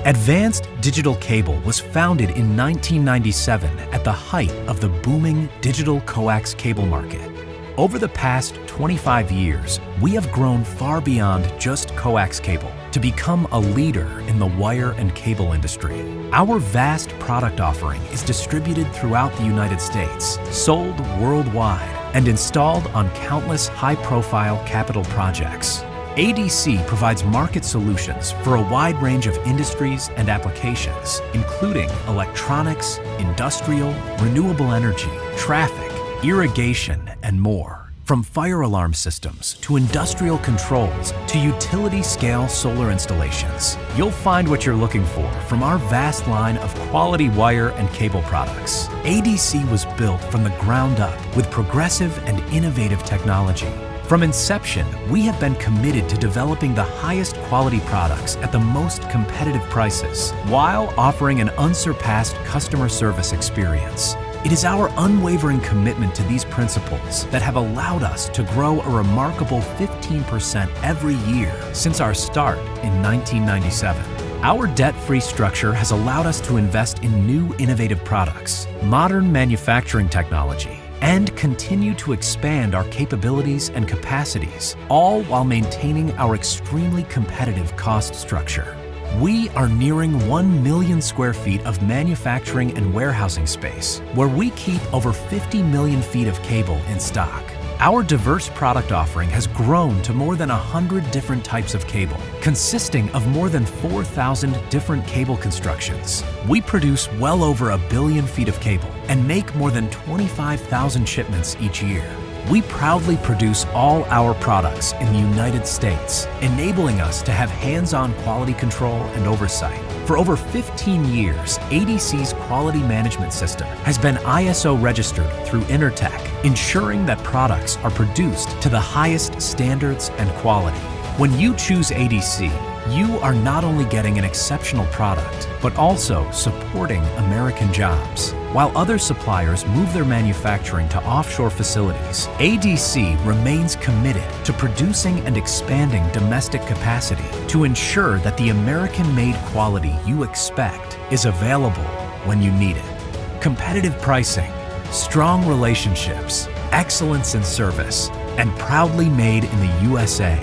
Advanced Digital Cable was founded in 1997 at the height of the booming digital coax cable market. Over the past 25 years, we have grown far beyond just coax cable to become a leader in the wire and cable industry. Our vast product offering is distributed throughout the United States, sold worldwide, and installed on countless high-profile capital projects. ADC provides market solutions for a wide range of industries and applications, including electronics, industrial, renewable energy, traffic, irrigation, and more. From fire alarm systems to industrial controls to utility-scale solar installations, you'll find what you're looking for from our vast line of quality wire and cable products. ADC was built from the ground up with progressive and innovative technology. From inception, we have been committed to developing the highest quality products at the most competitive prices, while offering an unsurpassed customer service experience. It is our unwavering commitment to these principles that have allowed us to grow a remarkable 15% every year since our start in 1997. Our debt-free structure has allowed us to invest in new innovative products, modern manufacturing technology, and continue to expand our capabilities and capacities, all while maintaining our extremely competitive cost structure. We are nearing 1 million square feet of manufacturing and warehousing space, where we keep over 50 million feet of cable in stock. Our diverse product offering has grown to more than 100 different types of cable, consisting of more than 4,000 different cable constructions. We produce well over 1 billion feet of cable and make more than 25,000 shipments each year. We proudly produce all our products in the United States, enabling us to have hands-on quality control and oversight. For over 15 years, ADC's quality management system has been ISO registered through Intertek, ensuring that products are produced to the highest standards and quality. When you choose ADC, you are not only getting an exceptional product, but also supporting American jobs. While other suppliers move their manufacturing to offshore facilities, ADC remains committed to producing and expanding domestic capacity to ensure that the American-made quality you expect is available when you need it. Competitive pricing, strong relationships, excellence in service, and proudly made in the USA.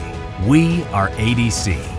We are ADC.